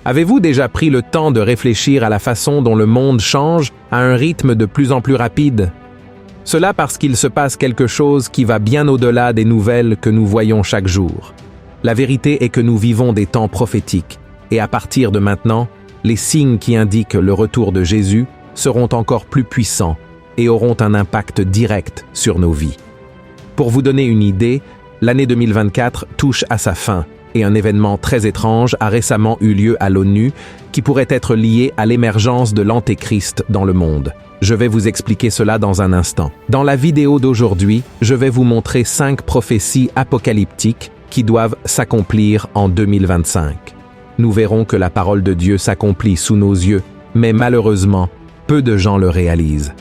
Avez-vous déjà pris le temps de réfléchir à la façon dont le monde change à un rythme de plus en plus rapide? Cela parce qu'il se passe quelque chose qui va bien au-delà des nouvelles que nous voyons chaque jour. La vérité est que nous vivons des temps prophétiques, et à partir de maintenant, les signes qui indiquent le retour de Jésus seront encore plus puissants et auront un impact direct sur nos vies. Pour vous donner une idée, l'année 2024 touche à sa fin, et un événement très étrange a récemment eu lieu à l'ONU qui pourrait être lié à l'émergence de l'Antéchrist dans le monde. Je vais vous expliquer cela dans un instant. Dans la vidéo d'aujourd'hui, je vais vous montrer 5 prophéties apocalyptiques qui doivent s'accomplir en 2025. Nous verrons que la parole de Dieu s'accomplit sous nos yeux, mais malheureusement, peu de gens le réalisent.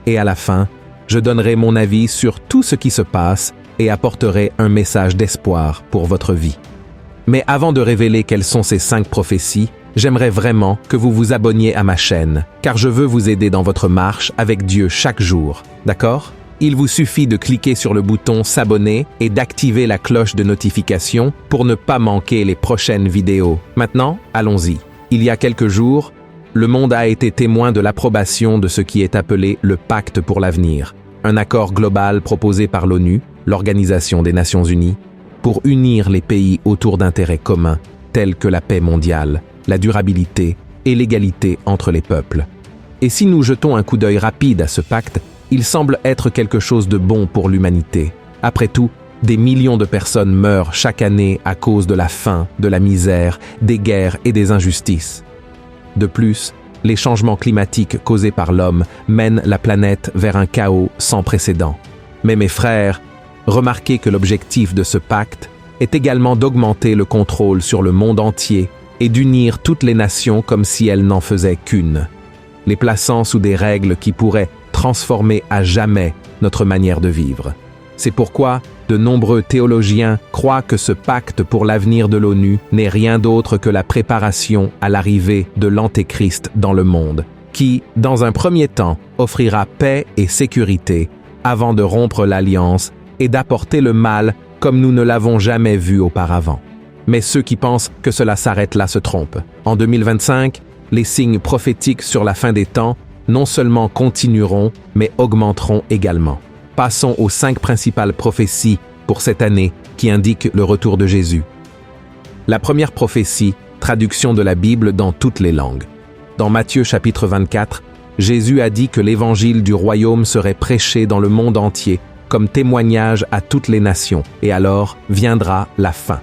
Et à la fin, je donnerai mon avis sur tout ce qui se passe et apporterai un message d'espoir pour votre vie. Mais avant de révéler quelles sont ces 5 prophéties, j'aimerais vraiment que vous vous abonniez à ma chaîne, car je veux vous aider dans votre marche avec Dieu chaque jour, d'accord? Il vous suffit de cliquer sur le bouton s'abonner et d'activer la cloche de notification pour ne pas manquer les prochaines vidéos. Maintenant, allons-y. Il y a quelques jours, le monde a été témoin de l'approbation de ce qui est appelé le Pacte pour l'avenir, un accord global proposé par l'ONU, l'Organisation des Nations Unies, pour unir les pays autour d'intérêts communs tels que la paix mondiale, la durabilité et l'égalité entre les peuples. Et si nous jetons un coup d'œil rapide à ce pacte, il semble être quelque chose de bon pour l'humanité. Après tout, des millions de personnes meurent chaque année à cause de la faim, de la misère, des guerres et des injustices. De plus, les changements climatiques causés par l'homme mènent la planète vers un chaos sans précédent. Mais mes frères, remarquez que l'objectif de ce pacte est également d'augmenter le contrôle sur le monde entier et d'unir toutes les nations comme si elles n'en faisaient qu'une, les plaçant sous des règles qui pourraient transformer à jamais notre manière de vivre. C'est pourquoi de nombreux théologiens croient que ce pacte pour l'avenir de l'ONU n'est rien d'autre que la préparation à l'arrivée de l'Antéchrist dans le monde, qui, dans un premier temps, offrira paix et sécurité avant de rompre l'alliance et d'apporter le mal comme nous ne l'avons jamais vu auparavant. Mais ceux qui pensent que cela s'arrête là se trompent. En 2025, les signes prophétiques sur la fin des temps non seulement continueront, mais augmenteront également. Passons aux 5 principales prophéties pour cette année qui indiquent le retour de Jésus. La première prophétie, traduction de la Bible dans toutes les langues. Dans Matthieu chapitre 24, Jésus a dit que l'évangile du royaume serait prêché dans le monde entier comme témoignage à toutes les nations, et alors viendra la fin.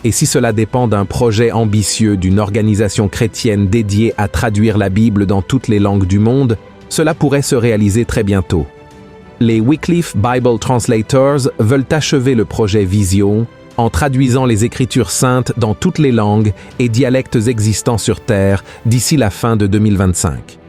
Et si cela dépend d'un projet ambitieux d'une organisation chrétienne dédiée à traduire la Bible dans toutes les langues du monde, cela pourrait se réaliser très bientôt. Les Wycliffe Bible Translators veulent achever le projet Vision en traduisant les Écritures saintes dans toutes les langues et dialectes existants sur Terre d'ici la fin de 2025.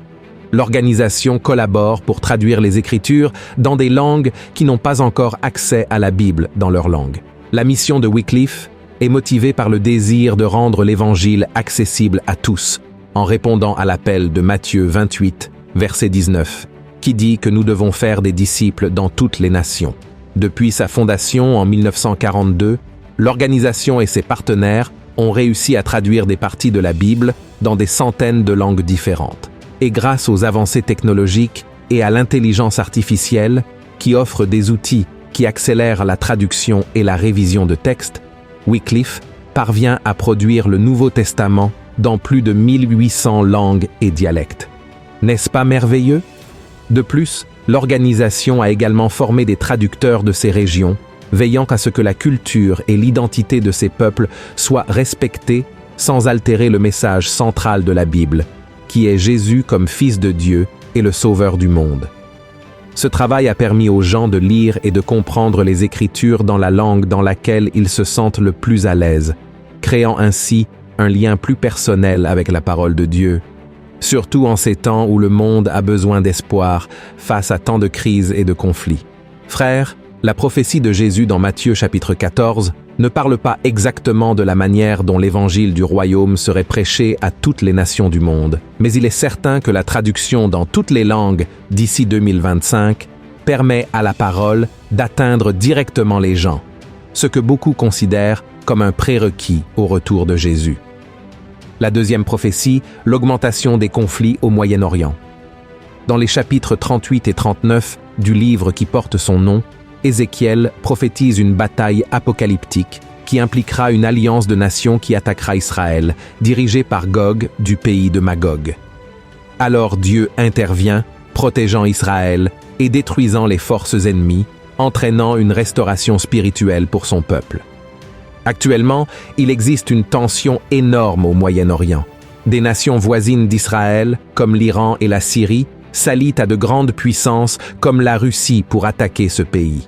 L'organisation collabore pour traduire les Écritures dans des langues qui n'ont pas encore accès à la Bible dans leur langue. La mission de Wycliffe est motivée par le désir de rendre l'Évangile accessible à tous, en répondant à l'appel de Matthieu 28, verset 19, qui dit que nous devons faire des disciples dans toutes les nations. Depuis sa fondation en 1942, l'organisation et ses partenaires ont réussi à traduire des parties de la Bible dans des centaines de langues différentes. Et grâce aux avancées technologiques et à l'intelligence artificielle qui offre des outils qui accélèrent la traduction et la révision de textes, Wycliffe parvient à produire le Nouveau Testament dans plus de 1800 langues et dialectes. N'est-ce pas merveilleux? De plus, l'organisation a également formé des traducteurs de ces régions, veillant à ce que la culture et l'identité de ces peuples soient respectées sans altérer le message central de la Bible, qui est Jésus comme Fils de Dieu et le Sauveur du monde. Ce travail a permis aux gens de lire et de comprendre les Écritures dans la langue dans laquelle ils se sentent le plus à l'aise, créant ainsi un lien plus personnel avec la parole de Dieu, surtout en ces temps où le monde a besoin d'espoir face à tant de crises et de conflits. Frères, la prophétie de Jésus dans Matthieu chapitre 14 ne parle pas exactement de la manière dont l'évangile du royaume serait prêché à toutes les nations du monde, mais il est certain que la traduction dans toutes les langues d'ici 2025 permet à la parole d'atteindre directement les gens, ce que beaucoup considèrent comme un prérequis au retour de Jésus. La deuxième prophétie, l'augmentation des conflits au Moyen-Orient. Dans les chapitres 38 et 39 du livre qui porte son nom, Ézéchiel prophétise une bataille apocalyptique qui impliquera une alliance de nations qui attaquera Israël, dirigée par Gog du pays de Magog. Alors Dieu intervient, protégeant Israël et détruisant les forces ennemies, entraînant une restauration spirituelle pour son peuple. Actuellement, il existe une tension énorme au Moyen-Orient. Des nations voisines d'Israël, comme l'Iran et la Syrie, s'allient à de grandes puissances comme la Russie pour attaquer ce pays.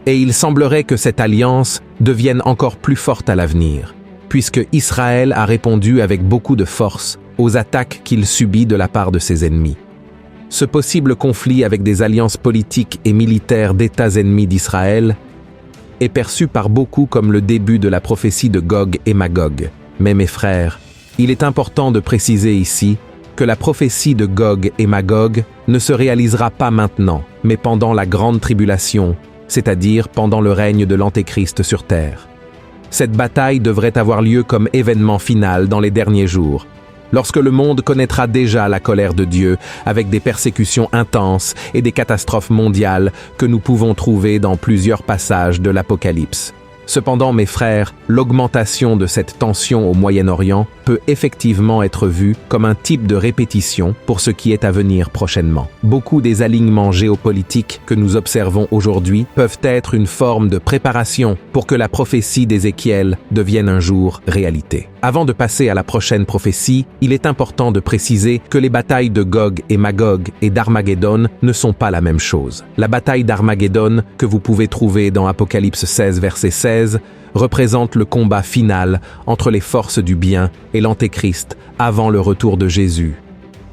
Et il semblerait que cette alliance devienne encore plus forte à l'avenir, puisque Israël a répondu avec beaucoup de force aux attaques qu'il subit de la part de ses ennemis. Ce possible conflit avec des alliances politiques et militaires d'États ennemis d'Israël est perçu par beaucoup comme le début de la prophétie de Gog et Magog. Mais mes frères, il est important de préciser ici que la prophétie de Gog et Magog ne se réalisera pas maintenant, mais pendant la grande tribulation, c'est-à-dire pendant le règne de l'Antéchrist sur terre. Cette bataille devrait avoir lieu comme événement final dans les derniers jours, lorsque le monde connaîtra déjà la colère de Dieu avec des persécutions intenses et des catastrophes mondiales que nous pouvons trouver dans plusieurs passages de l'Apocalypse. Cependant, mes frères, l'augmentation de cette tension au Moyen-Orient peut effectivement être vue comme un type de répétition pour ce qui est à venir prochainement. Beaucoup des alignements géopolitiques que nous observons aujourd'hui peuvent être une forme de préparation pour que la prophétie d'Ézéchiel devienne un jour réalité. Avant de passer à la prochaine prophétie, il est important de préciser que les batailles de Gog et Magog et d'Armageddon ne sont pas la même chose. La bataille d'Armageddon, que vous pouvez trouver dans Apocalypse 16, verset 16, représente le combat final entre les forces du bien et l'Antéchrist avant le retour de Jésus.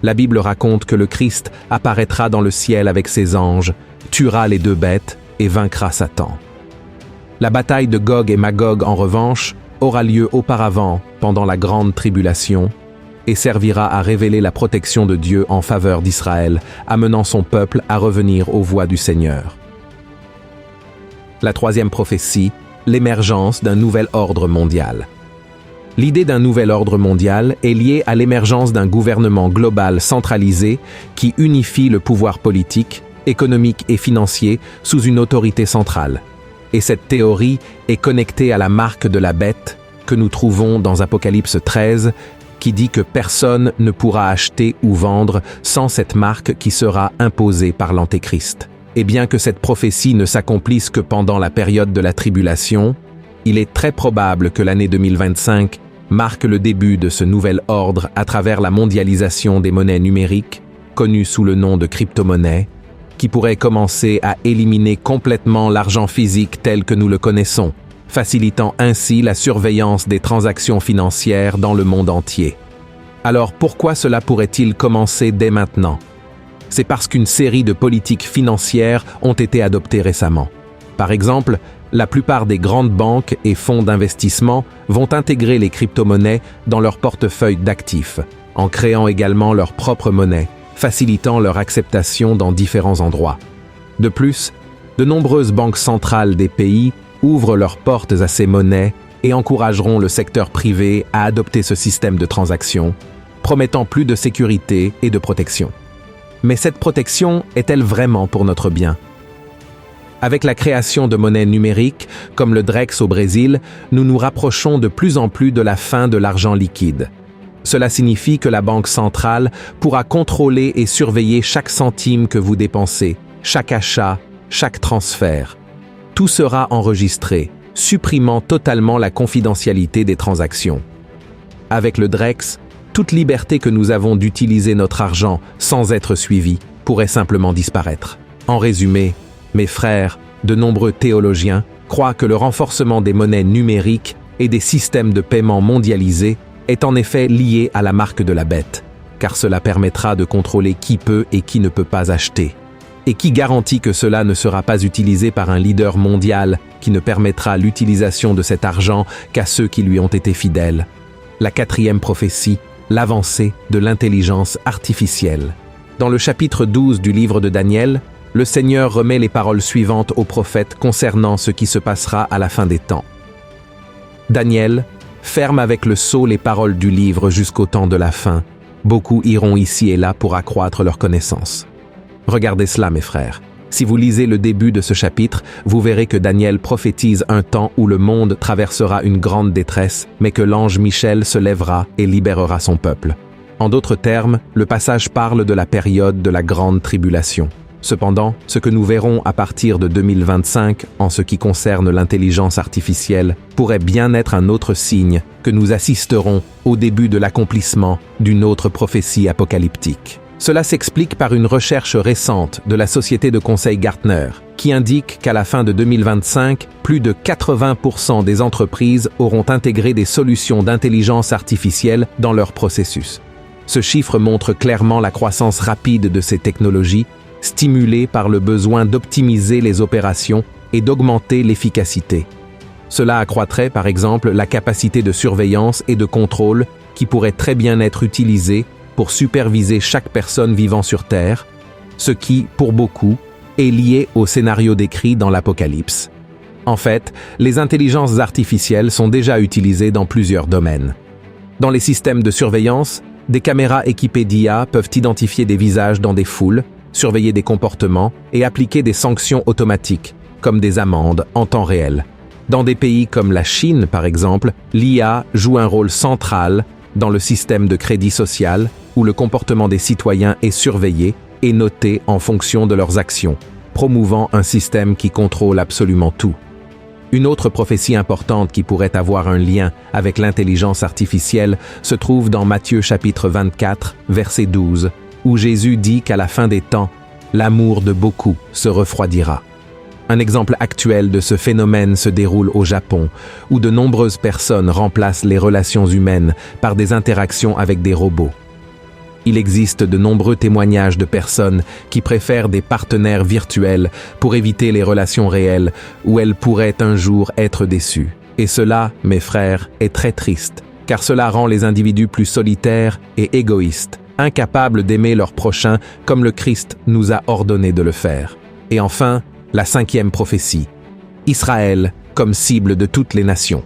La Bible raconte que le Christ apparaîtra dans le ciel avec ses anges, tuera les deux bêtes et vaincra Satan. La bataille de Gog et Magog, en revanche, aura lieu auparavant, pendant la grande tribulation, et servira à révéler la protection de Dieu en faveur d'Israël, amenant son peuple à revenir aux voies du Seigneur. La troisième prophétie, l'émergence d'un nouvel ordre mondial. L'idée d'un nouvel ordre mondial est liée à l'émergence d'un gouvernement global centralisé qui unifie le pouvoir politique, économique et financier sous une autorité centrale. Et cette théorie est connectée à la marque de la bête que nous trouvons dans Apocalypse 13, qui dit que personne ne pourra acheter ou vendre sans cette marque qui sera imposée par l'Antéchrist. Et bien que cette prophétie ne s'accomplisse que pendant la période de la tribulation, il est très probable que l'année 2025 marque le début de ce nouvel ordre à travers la mondialisation des monnaies numériques, connues sous le nom de crypto-monnaies, qui pourrait commencer à éliminer complètement l'argent physique tel que nous le connaissons, facilitant ainsi la surveillance des transactions financières dans le monde entier. Alors pourquoi cela pourrait-il commencer dès maintenant? C'est parce qu'une série de politiques financières ont été adoptées récemment. Par exemple, la plupart des grandes banques et fonds d'investissement vont intégrer les crypto-monnaies dans leur portefeuille d'actifs, en créant également leur propre monnaie, facilitant leur acceptation dans différents endroits. De plus, de nombreuses banques centrales des pays ouvrent leurs portes à ces monnaies et encourageront le secteur privé à adopter ce système de transaction, promettant plus de sécurité et de protection. Mais cette protection est-elle vraiment pour notre bien? Avec la création de monnaies numériques, comme le Drex au Brésil, nous nous rapprochons de plus en plus de la fin de l'argent liquide. Cela signifie que la banque centrale pourra contrôler et surveiller chaque centime que vous dépensez, chaque achat, chaque transfert. Tout sera enregistré, supprimant totalement la confidentialité des transactions. Avec le Drex, toute liberté que nous avons d'utiliser notre argent sans être suivi pourrait simplement disparaître. En résumé, mes frères, de nombreux théologiens croient que le renforcement des monnaies numériques et des systèmes de paiement mondialisés est en effet lié à la marque de la bête, car cela permettra de contrôler qui peut et qui ne peut pas acheter. Et qui garantit que cela ne sera pas utilisé par un leader mondial qui ne permettra l'utilisation de cet argent qu'à ceux qui lui ont été fidèles? La quatrième prophétie, l'avancée de l'intelligence artificielle. Dans le chapitre 12 du livre de Daniel, le Seigneur remet les paroles suivantes aux prophètes concernant ce qui se passera à la fin des temps. Daniel, ferme avec le sceau les paroles du livre jusqu'au temps de la fin. Beaucoup iront ici et là pour accroître leur connaissance. Regardez cela, mes frères. Si vous lisez le début de ce chapitre, vous verrez que Daniel prophétise un temps où le monde traversera une grande détresse, mais que l'ange Michel se lèvera et libérera son peuple. En d'autres termes, le passage parle de la période de la grande tribulation. Cependant, ce que nous verrons à partir de 2025 en ce qui concerne l'intelligence artificielle pourrait bien être un autre signe que nous assisterons au début de l'accomplissement d'une autre prophétie apocalyptique. Cela s'explique par une recherche récente de la société de conseil Gartner, qui indique qu'à la fin de 2025, plus de 80% des entreprises auront intégré des solutions d'intelligence artificielle dans leur processus. Ce chiffre montre clairement la croissance rapide de ces technologies, stimulée par le besoin d'optimiser les opérations et d'augmenter l'efficacité. Cela accroîtrait par exemple la capacité de surveillance et de contrôle qui pourrait très bien être utilisée pour superviser chaque personne vivant sur Terre, ce qui, pour beaucoup, est lié au scénario décrit dans l'Apocalypse. En fait, les intelligences artificielles sont déjà utilisées dans plusieurs domaines. Dans les systèmes de surveillance, des caméras équipées d'IA peuvent identifier des visages dans des foules, surveiller des comportements et appliquer des sanctions automatiques, comme des amendes en temps réel. Dans des pays comme la Chine, par exemple, l'IA joue un rôle central dans le système de crédit social, où le comportement des citoyens est surveillé et noté en fonction de leurs actions, promouvant un système qui contrôle absolument tout. Une autre prophétie importante qui pourrait avoir un lien avec l'intelligence artificielle se trouve dans Matthieu chapitre 24, verset 12, où Jésus dit qu'à la fin des temps, l'amour de beaucoup se refroidira. Un exemple actuel de ce phénomène se déroule au Japon, où de nombreuses personnes remplacent les relations humaines par des interactions avec des robots. Il existe de nombreux témoignages de personnes qui préfèrent des partenaires virtuels pour éviter les relations réelles où elles pourraient un jour être déçues. Et cela, mes frères, est très triste, car cela rend les individus plus solitaires et égoïstes, incapables d'aimer leur prochain comme le Christ nous a ordonné de le faire. Et enfin, la 5e prophétie. Israël comme cible de toutes les nations.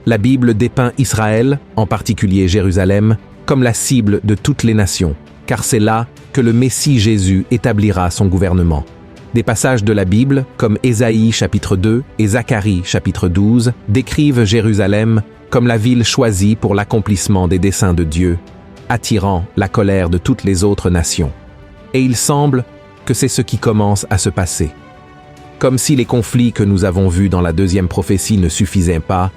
La Bible dépeint Israël, en particulier Jérusalem, comme la cible de toutes les nations, car c'est là que le Messie Jésus établira son gouvernement. Des passages de la Bible, comme Ésaïe chapitre 2 et Zacharie chapitre 12, décrivent Jérusalem comme la ville choisie pour l'accomplissement des desseins de Dieu, attirant la colère de toutes les autres nations. Et il semble que c'est ce qui commence à se passer. Comme si les conflits que nous avons vus dans la 2e prophétie ne suffisaient pas,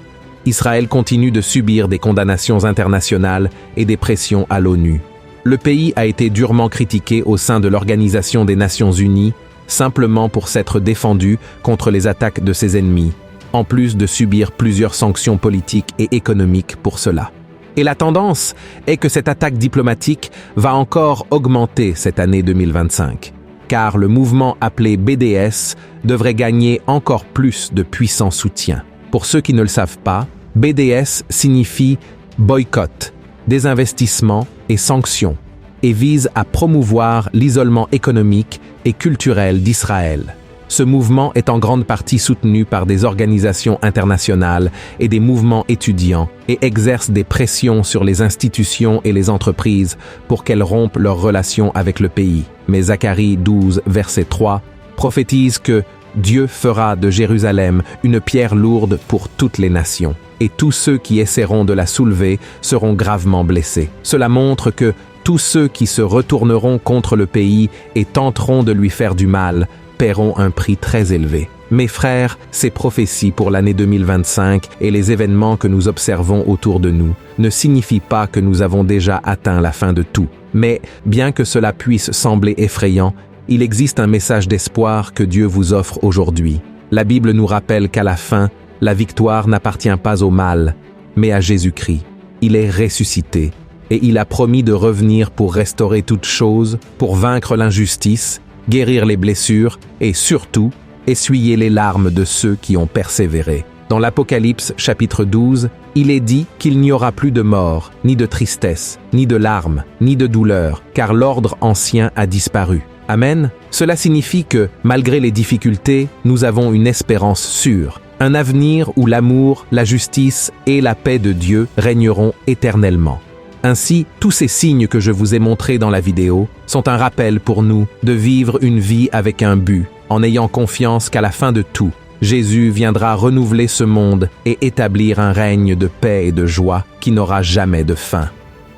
Israël continue de subir des condamnations internationales et des pressions à l'ONU. Le pays a été durement critiqué au sein de l'Organisation des Nations Unies, simplement pour s'être défendu contre les attaques de ses ennemis, en plus de subir plusieurs sanctions politiques et économiques pour cela. Et la tendance est que cette attaque diplomatique va encore augmenter cette année 2025. Car le mouvement appelé BDS devrait gagner encore plus de puissant soutien. Pour ceux qui ne le savent pas, BDS signifie boycott, désinvestissement et sanctions, et vise à promouvoir l'isolement économique et culturel d'Israël. Ce mouvement est en grande partie soutenu par des organisations internationales et des mouvements étudiants et exerce des pressions sur les institutions et les entreprises pour qu'elles rompent leurs relations avec le pays. Mais Zacharie 12, verset 3, prophétise que Dieu fera de Jérusalem une pierre lourde pour toutes les nations, et tous ceux qui essaieront de la soulever seront gravement blessés. Cela montre que tous ceux qui se retourneront contre le pays et tenteront de lui faire du mal paieront un prix très élevé. Mes frères, ces prophéties pour l'année 2025 et les événements que nous observons autour de nous ne signifient pas que nous avons déjà atteint la fin de tout. Mais, bien que cela puisse sembler effrayant, il existe un message d'espoir que Dieu vous offre aujourd'hui. La Bible nous rappelle qu'à la fin, la victoire n'appartient pas au mal, mais à Jésus-Christ. Il est ressuscité, et il a promis de revenir pour restaurer toutes choses, pour vaincre l'injustice, guérir les blessures et surtout, essuyer les larmes de ceux qui ont persévéré. Dans l'Apocalypse chapitre 12, il est dit qu'il n'y aura plus de mort, ni de tristesse, ni de larmes, ni de douleur, car l'ordre ancien a disparu. Amen. Cela signifie que, malgré les difficultés, nous avons une espérance sûre, Un avenir où l'amour, la justice et la paix de Dieu régneront éternellement. Ainsi, tous ces signes que je vous ai montrés dans la vidéo sont un rappel pour nous de vivre une vie avec un but, en ayant confiance qu'à la fin de tout, Jésus viendra renouveler ce monde et établir un règne de paix et de joie qui n'aura jamais de fin.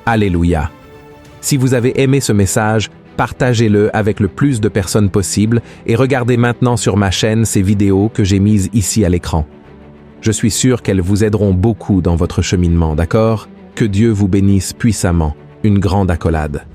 Alléluia. Si vous avez aimé ce message, partagez-le avec le plus de personnes possible et regardez maintenant sur ma chaîne ces vidéos que j'ai mises ici à l'écran. Je suis sûr qu'elles vous aideront beaucoup dans votre cheminement, d'accord ? Que Dieu vous bénisse puissamment. Une grande accolade.